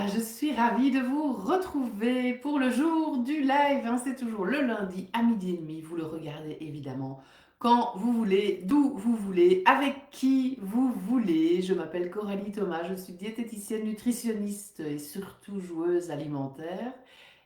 Je suis ravie de vous retrouver pour le jour du live, hein. C'est toujours le lundi à midi et demi. Vous le regardez évidemment quand vous voulez, d'où vous voulez, avec qui vous voulez. Je m'appelle Coralie Thomas, je suis diététicienne nutritionniste et surtout joueuse alimentaire.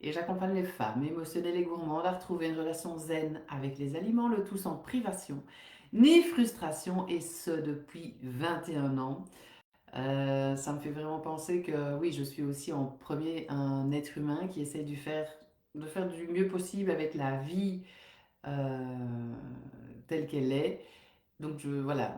Et j'accompagne les femmes émotionnelles et gourmandes à retrouver une relation zen avec les aliments, le tout sans privation ni frustration, et ce depuis 21 ans. Ça me fait vraiment penser que oui, je suis aussi en premier un être humain qui essaie de faire du mieux possible avec la vie euh, telle qu'elle est. Donc voilà,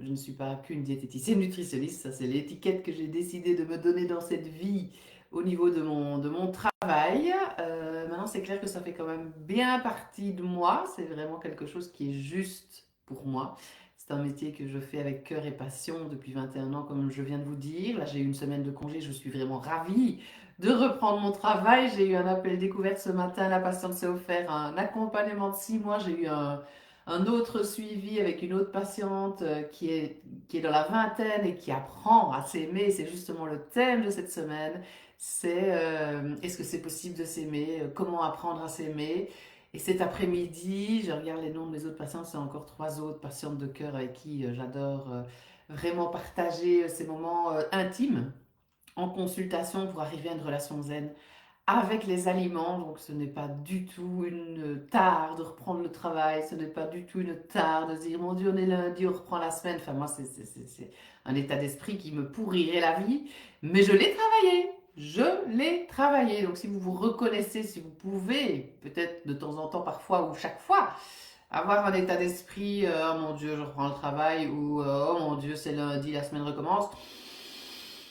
je ne suis pas qu'une diététicienne nutritionniste, ça c'est l'étiquette que j'ai décidé de me donner dans cette vie au niveau de mon travail. Maintenant c'est clair que ça fait quand même bien partie de moi, c'est vraiment quelque chose qui est juste pour moi. C'est un métier que je fais avec cœur et passion depuis 21 ans, comme je viens de vous dire. Là j'ai eu une semaine de congé, je suis vraiment ravie de reprendre mon travail. J'ai eu un appel découverte ce matin, la patiente s'est offert un accompagnement de 6 mois, j'ai eu un autre suivi avec une autre patiente qui est dans la vingtaine et qui apprend à s'aimer. C'est justement le thème de cette semaine. C'est est-ce que c'est possible de s'aimer? Comment apprendre à s'aimer? Et cet après-midi, je regarde les noms de mes autres patientes, c'est encore 3 autres patientes de cœur avec qui j'adore vraiment partager ces moments intimes en consultation pour arriver à une relation zen avec les aliments. Donc ce n'est pas du tout une tare de reprendre le travail, ce n'est pas du tout une tare de se dire mon Dieu on est lundi, on reprend la semaine. Enfin moi c'est un état d'esprit qui me pourrirait la vie, mais je l'ai travaillé. Je l'ai travaillé. Donc si vous vous reconnaissez, si vous pouvez, peut-être de temps en temps, parfois ou chaque fois, avoir un état d'esprit, oh mon Dieu, je reprends le travail, ou oh mon Dieu, c'est lundi, la semaine recommence.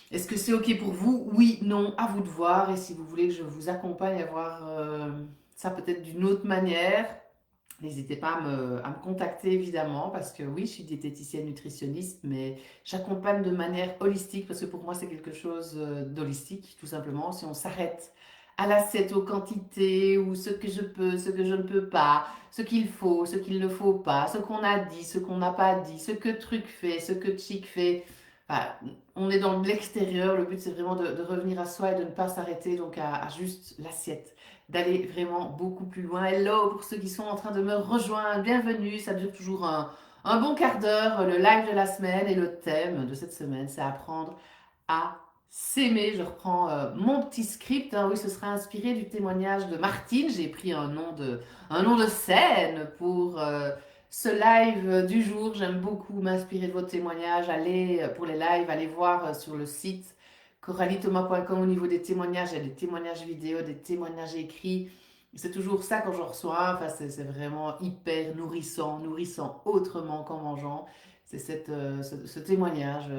Est-ce que c'est OK pour vous? Oui, non, à vous de voir. Et si vous voulez que je vous accompagne à voir ça peut-être d'une autre manière, n'hésitez pas à me contacter évidemment, parce que oui, je suis diététicienne nutritionniste, mais j'accompagne de manière holistique, parce que pour moi c'est quelque chose d'holistique, tout simplement. Si on s'arrête à l'assiette, aux quantités, ou ce que je peux, ce que je ne peux pas, ce qu'il faut, ce qu'il ne faut pas, ce qu'on a dit, ce qu'on n'a pas dit, ce que truc fait, ce que chic fait. Enfin, on est dans l'extérieur, le but c'est vraiment de revenir à soi et de ne pas s'arrêter donc à juste l'assiette, d'aller vraiment beaucoup plus loin. Hello pour ceux qui sont en train de me rejoindre, bienvenue, ça dure toujours un bon quart d'heure, le live de la semaine, et le thème de cette semaine c'est apprendre à s'aimer. Je reprends mon petit script, hein. Oui, ce sera inspiré du témoignage de Martine. J'ai pris un nom de scène pour ce live du jour. J'aime beaucoup m'inspirer de vos témoignages. Allez, pour les lives, allez voir sur le site coraliethomas.com. Au niveau des témoignages, il y a des témoignages vidéo, des témoignages écrits. C'est toujours ça quand j'en reçois. Enfin, c'est vraiment hyper nourrissant, nourrissant autrement qu'en mangeant. C'est ce témoignage,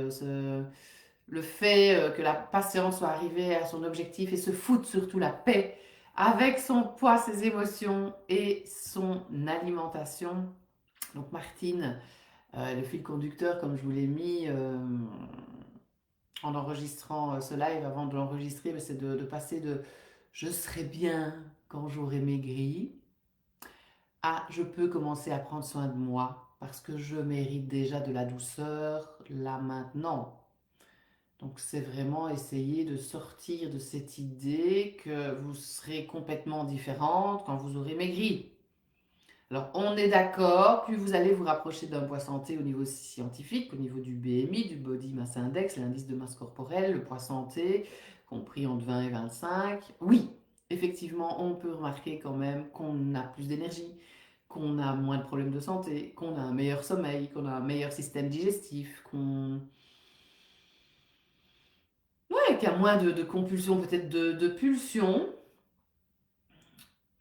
le fait que la patiente soit arrivée à son objectif et se foute surtout la paix avec son poids, ses émotions et son alimentation. Donc Martine, le fil conducteur, comme je vous l'ai mis en enregistrant ce live, avant de l'enregistrer, c'est de passer de je serai bien quand j'aurai maigri à je peux commencer à prendre soin de moi parce que je mérite déjà de la douceur là maintenant. Donc c'est vraiment essayer de sortir de cette idée que vous serez complètement différente quand vous aurez maigri. Alors on est d'accord, plus vous allez vous rapprocher d'un poids santé au niveau scientifique, au niveau du BMI, du Body Mass Index, l'indice de masse corporelle, le poids santé, compris entre 20 et 25, oui, effectivement on peut remarquer quand même qu'on a plus d'énergie, qu'on a moins de problèmes de santé, qu'on a un meilleur sommeil, qu'on a un meilleur système digestif, qu'on ouais, qu'il y a moins de compulsions, peut-être de pulsions,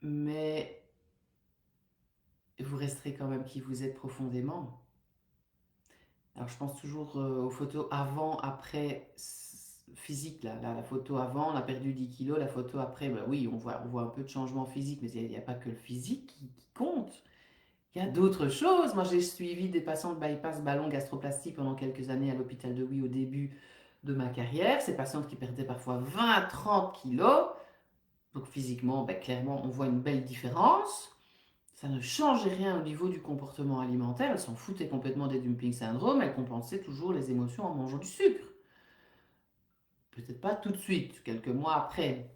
mais vous resterez quand même qui vous êtes profondément. Alors je pense toujours aux photos avant, après, physique, là, la photo avant, on a perdu 10 kilos, la photo après, bah oui, on voit un peu de changement physique, mais il n'y a pas que le physique qui compte. Il y a d'autres choses. Moi, j'ai suivi des patients de bypass ballon gastroplastie pendant quelques années à l'hôpital de Huy au début de ma carrière. Ces patientes qui perdaient parfois 20-30 kilos. Donc physiquement, ben, clairement, on voit une belle différence. Ça ne changeait rien au niveau du comportement alimentaire. Elles s'en foutaient complètement des dumping syndrome. Elles compensaient toujours les émotions en mangeant du sucre. peut-être pas tout de suite, quelques mois après.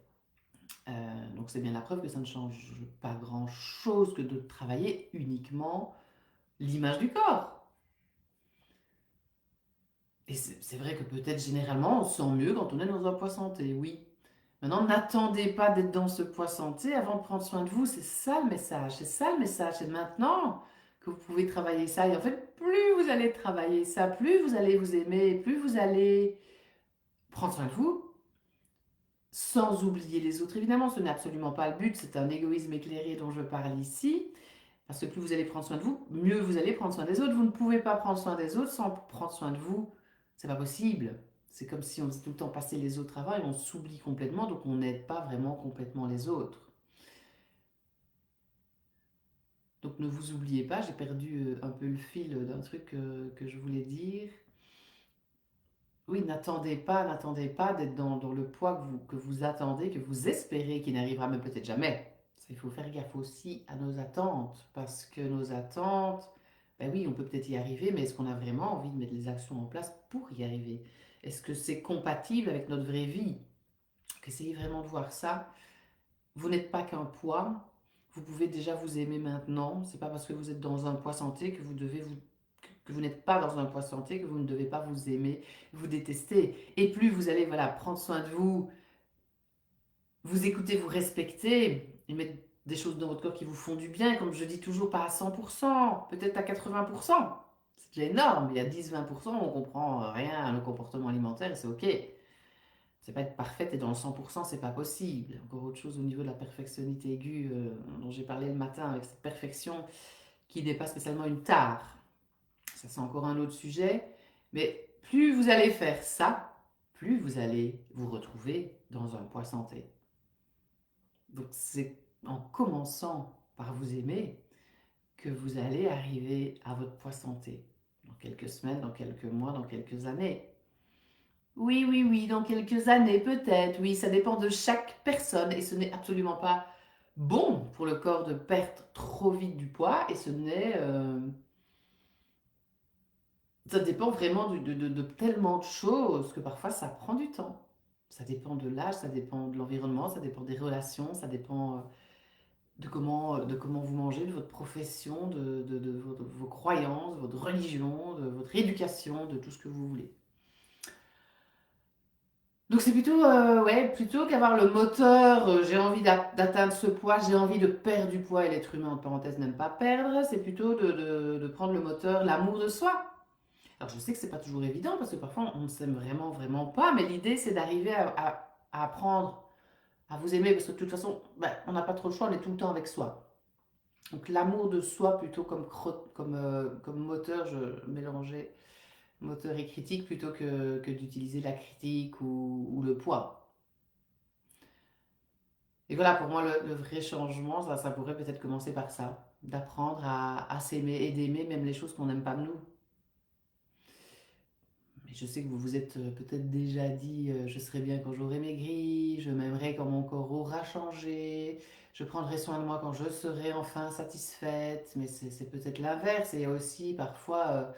Donc c'est bien la preuve que ça ne change pas grand-chose que de travailler uniquement l'image du corps. Et c'est vrai que peut-être généralement on se sent mieux quand on est dans un poids santé, oui. Maintenant, n'attendez pas d'être dans ce poids santé avant de prendre soin de vous. C'est ça le message. C'est ça le message. C'est maintenant que vous pouvez travailler ça. Et en fait, plus vous allez travailler ça, plus vous allez vous aimer, plus vous allez prendre soin de vous, sans oublier les autres. Évidemment, ce n'est absolument pas le but. C'est un égoïsme éclairé dont je parle ici. Parce que plus vous allez prendre soin de vous, mieux vous allez prendre soin des autres. Vous ne pouvez pas prendre soin des autres sans prendre soin de vous. C'est pas possible. C'est comme si on faisait tout le temps passer les autres avant et on s'oublie complètement, donc on n'aide pas vraiment complètement les autres. Donc ne vous oubliez pas, j'ai perdu un peu le fil d'un truc que je voulais dire. Oui, n'attendez pas d'être dans le poids que vous attendez, que vous espérez, qui n'arrivera même peut-être jamais. Il faut faire gaffe aussi à nos attentes, parce que nos attentes, ben oui, on peut peut-être y arriver, mais est-ce qu'on a vraiment envie de mettre les actions en place pour y arriver? Est-ce que c'est compatible avec notre vraie vie? Essayez vraiment de voir ça. Vous n'êtes pas qu'un poids, vous pouvez déjà vous aimer maintenant. C'est pas parce que vous êtes dans un poids santé que que vous n'êtes pas dans un poids santé que vous ne devez pas vous aimer, vous détester. Et plus vous allez prendre soin de vous, vous écouter, vous respecter et mettre des choses dans votre corps qui vous font du bien, comme je dis toujours, pas à 100%, peut-être à 80%. C'est déjà énorme. Il y a 10-20%, on comprend rien à nos comportements alimentaires et c'est ok. C'est pas être parfaite et dans le 100%, c'est pas possible. Encore autre chose au niveau de la perfectionnité aiguë dont j'ai parlé le matin, avec cette perfection qui n'est pas spécialement une tare. Ça, c'est encore un autre sujet. Mais plus vous allez faire ça, plus vous allez vous retrouver dans un poids santé. Donc, c'est en commençant par vous aimer que vous allez arriver à votre poids santé. Dans quelques semaines, dans quelques mois, dans quelques années. Oui, oui, oui, dans quelques années peut-être. Oui, ça dépend de chaque personne et ce n'est absolument pas bon pour le corps de perdre trop vite du poids et ce n'est... ça dépend vraiment de tellement de choses que parfois ça prend du temps. Ça dépend de l'âge, ça dépend de l'environnement, ça dépend des relations, ça dépend de comment vous mangez, de votre profession, de vos croyances, de votre religion, de votre éducation, de tout ce que vous voulez. Donc c'est plutôt, ouais, plutôt qu'avoir le moteur, j'ai envie d'atteindre ce poids, j'ai envie de perdre du poids et l'être humain en parenthèse n'aime pas perdre, c'est plutôt de prendre le moteur, l'amour de soi. Alors je sais que c'est pas toujours évident parce que parfois on ne s'aime vraiment, vraiment pas, mais l'idée c'est d'arriver à apprendre à vous aimer parce que de toute façon, ben, on n'a pas trop le choix, on est tout le temps avec soi. Donc l'amour de soi plutôt comme moteur, je mélangeais moteur et critique plutôt que d'utiliser la critique ou le poids. Et voilà, pour moi, le vrai changement, ça pourrait peut-être commencer par ça, d'apprendre à s'aimer et d'aimer même les choses qu'on n'aime pas de nous. Mais je sais que vous vous êtes peut-être déjà dit, je serai bien quand j'aurai maigri, je m'aimerai quand mon corps aura changé, je prendrai soin de moi quand je serai enfin satisfaite, mais c'est peut-être l'inverse. Et aussi, parfois,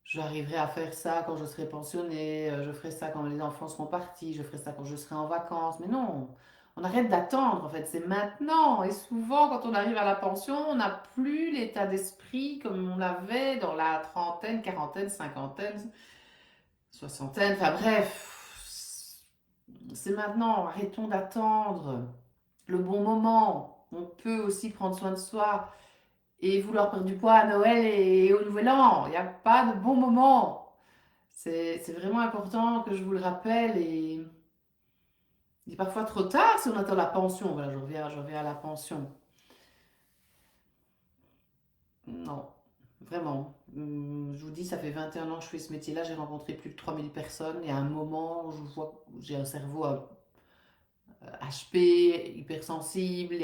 j'arriverai à faire ça quand je serai pensionnée, je ferai ça quand les enfants seront partis, je ferai ça quand je serai en vacances. Mais non, on arrête d'attendre en fait, c'est maintenant. Et souvent, quand on arrive à la pension, on n'a plus l'état d'esprit comme on l'avait dans la trentaine, quarantaine, cinquantaine, soixantaine. Enfin bref, c'est maintenant. Arrêtons d'attendre le bon moment. On peut aussi prendre soin de soi et vouloir perdre du poids à Noël et au Nouvel An. Il n'y a pas de bon moment. C'est vraiment important que je vous le rappelle et il est parfois trop tard si on attend la pension. Voilà, je reviens à la pension. Non, vraiment. Je vous dis, ça fait 21 ans que je fais ce métier-là, j'ai rencontré plus de 3000 personnes. Il y a un moment où je vois que j'ai un cerveau HP, hypersensible,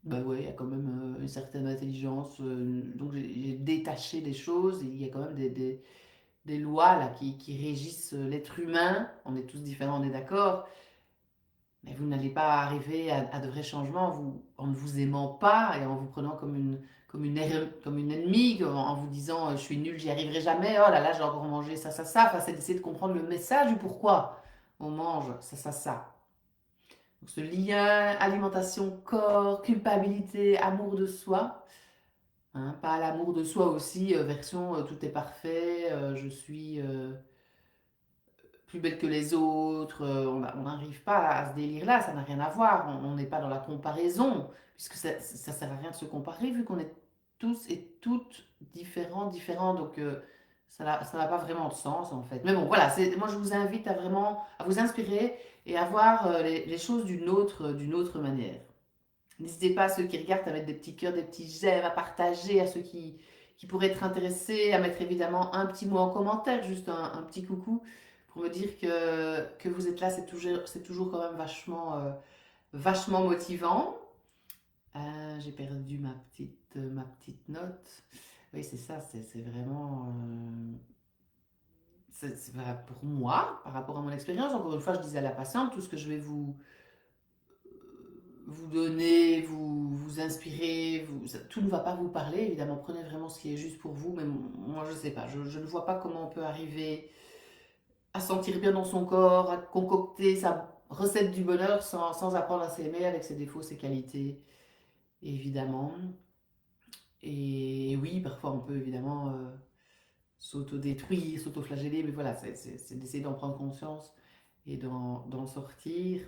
bah ouais, il y a quand même une certaine intelligence. Donc j'ai détaché des choses. Il y a quand même des lois là, qui régissent l'être humain. On est tous différents, on est d'accord. Mais vous n'allez pas arriver à de vrais changements en ne vous aimant pas et en vous prenant comme une ennemie, en vous disant je suis nulle, j'y arriverai jamais, oh là là, j'ai encore mangé ça, ça, ça. Enfin, c'est d'essayer de comprendre le message du pourquoi on mange ça, ça, ça. Donc, ce lien alimentation-corps, culpabilité, amour de soi. Hein, pas l'amour de soi aussi, version tout est parfait, je suis plus belle que les autres, on n'arrive pas à ce délire-là, ça n'a rien à voir, on n'est pas dans la comparaison, puisque ça ne sert à rien de se comparer, vu qu'on est tous et toutes différents, donc ça n'a pas vraiment de sens en fait. Mais bon, voilà, moi je vous invite à vraiment à vous inspirer et à voir les choses d'une autre manière. N'hésitez pas à ceux qui regardent à mettre des petits cœurs, des petits j'aime, à partager, à ceux qui pourraient être intéressés, à mettre évidemment un petit mot en commentaire, juste un petit coucou pour me dire que vous êtes là, c'est toujours quand même vachement motivant. J'ai perdu ma petite note. Oui, c'est ça, c'est vraiment... voilà, pour moi, par rapport à mon expérience, encore une fois, je disais à la patiente, tout ce que je vais vous donner, vous inspirer, tout ne va pas vous parler, évidemment, prenez vraiment ce qui est juste pour vous, mais moi je ne sais pas, je ne vois pas comment on peut arriver à sentir bien dans son corps, à concocter sa recette du bonheur sans apprendre à s'aimer avec ses défauts, ses qualités, évidemment. Et oui, parfois on peut évidemment s'auto-détruire, s'auto-flageller, mais voilà, c'est d'essayer d'en prendre conscience et d'en sortir.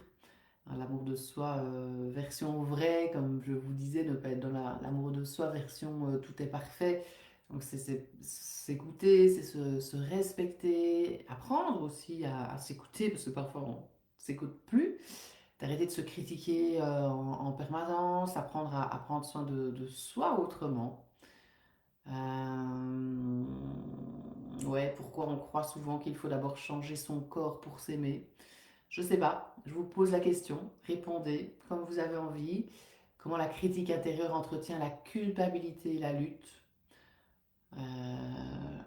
L'amour de soi version vraie, comme je vous disais, ne pas être dans l'amour de soi version tout est parfait. Donc c'est s'écouter, c'est se respecter, apprendre aussi à s'écouter, parce que parfois on s'écoute plus, d'arrêter de se critiquer en permanence, apprendre à prendre soin de soi autrement. Ouais, pourquoi on croit souvent qu'il faut d'abord changer son corps pour s'aimer? Je sais pas, je vous pose la question, répondez comme vous avez envie. Comment la critique intérieure entretient la culpabilité et la lutte? Euh,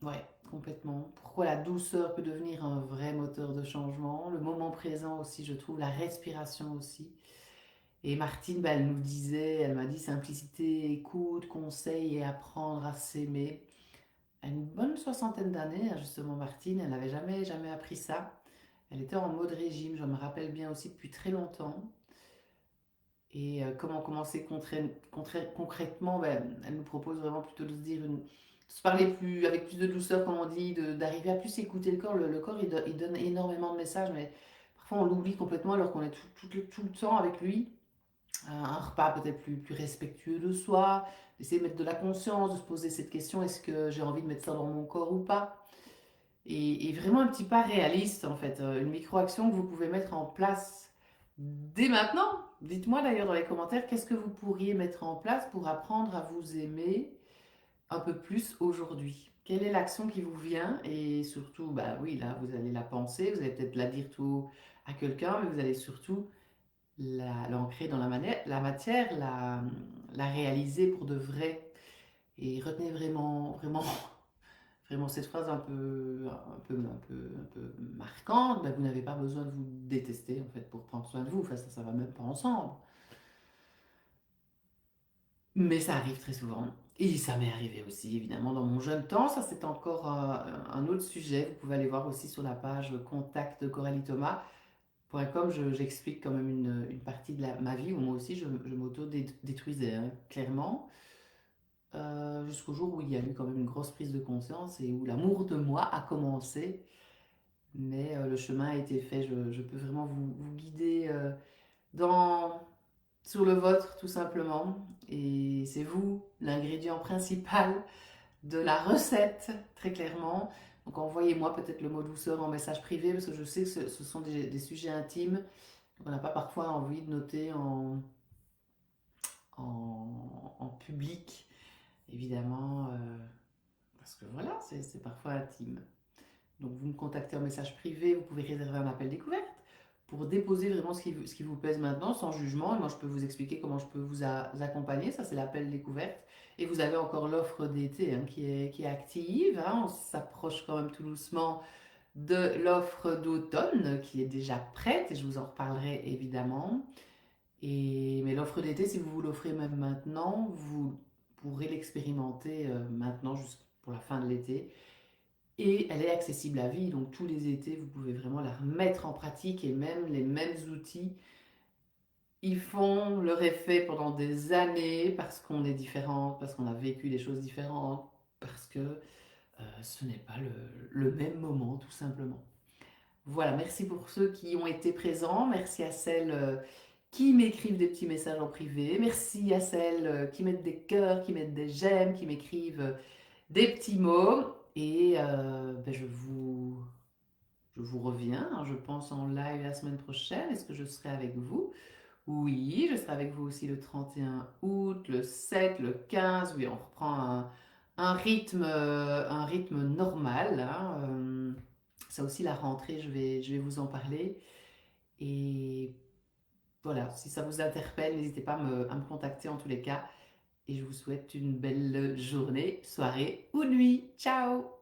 ouais, complètement. Pourquoi la douceur peut devenir un vrai moteur de changement? Le moment présent aussi, je trouve, la respiration aussi. Et Martine, bah, elle nous disait, elle m'a dit simplicité, écoute, conseil et apprendre à s'aimer. À une bonne soixantaine d'années, hein, justement, Martine, elle n'avait jamais appris ça. Elle était en mode régime, je me rappelle bien aussi depuis très longtemps. Et comment commencer concrètement, ben, elle nous propose vraiment plutôt de se parler avec plus de douceur, comme on dit, d'arriver à plus écouter le corps. Le corps, il donne énormément de messages, mais parfois on l'oublie complètement alors qu'on est tout le temps avec lui. Un repas peut-être plus respectueux de soi, d'essayer de mettre de la conscience, de se poser cette question, est-ce que j'ai envie de mettre ça dans mon corps ou pas? Et vraiment un petit pas réaliste en fait, une micro-action que vous pouvez mettre en place dès maintenant. Dites-moi d'ailleurs dans les commentaires qu'est-ce que vous pourriez mettre en place pour apprendre à vous aimer un peu plus aujourd'hui. Quelle est l'action qui vous vient? Et surtout, bah oui, là vous allez la penser, vous allez peut-être la dire tout à quelqu'un, mais vous allez surtout l'ancrer dans la matière, la réaliser pour de vrai. Et retenez vraiment vraiment cette phrase un peu marquante, ben, vous n'avez pas besoin de vous détester en fait pour prendre soin de vous. Enfin, ça va même pas ensemble. Mais ça arrive très souvent. Et ça m'est arrivé aussi, évidemment, dans mon jeune temps. Ça, c'est encore un autre sujet. Vous pouvez aller voir aussi sur la page contact de Coralie Thomas.com. J'explique quand même une partie de ma vie où moi aussi je m'auto-détruisais, hein, clairement. Jusqu'au jour où il y a eu quand même une grosse prise de conscience et où l'amour de moi a commencé. Mais le chemin a été fait. Je peux vraiment vous guider dans, sur le vôtre, tout simplement. Et c'est vous, l'ingrédient principal de la recette, très clairement. Donc envoyez-moi peut-être le mot douceur en message privé, parce que je sais que ce sont des sujets intimes. On n'a pas parfois envie de noter en public, évidemment, parce que voilà, c'est parfois intime. Donc vous me contactez en message privé, vous pouvez réserver un appel découverte pour déposer vraiment ce qui vous pèse maintenant, sans jugement. Et moi, je peux vous expliquer comment je peux vous accompagner. Ça, c'est l'appel découverte. Et vous avez encore l'offre d'été, hein, qui est active, hein. On s'approche quand même tout doucement de l'offre d'automne qui est déjà prête et je vous en reparlerai évidemment. Mais l'offre d'été, si vous vous l'offrez même maintenant, vous pourrez l'expérimenter maintenant jusqu'à pour la fin de l'été. Et elle est accessible à vie, donc tous les étés, vous pouvez vraiment la remettre en pratique et même les mêmes outils, ils font leur effet pendant des années parce qu'on est différente, parce qu'on a vécu des choses différentes, parce que ce n'est pas le même moment, tout simplement. Voilà, merci pour ceux qui ont été présents. Merci à celles qui m'écrivent des petits messages en privé. Merci à celles qui mettent des cœurs, qui mettent des j'aime, qui m'écrivent des petits mots. Et ben, je vous reviens, hein, je pense en live la semaine prochaine. Est-ce que je serai avec vous? Oui, je serai avec vous aussi le 31 août, le 7, le 15. Oui, on reprend un rythme normal, hein. Ça aussi, la rentrée, je vais vous en parler. Et voilà, si ça vous interpelle, n'hésitez pas à me contacter en tous les cas. Et je vous souhaite une belle journée, soirée ou nuit. Ciao!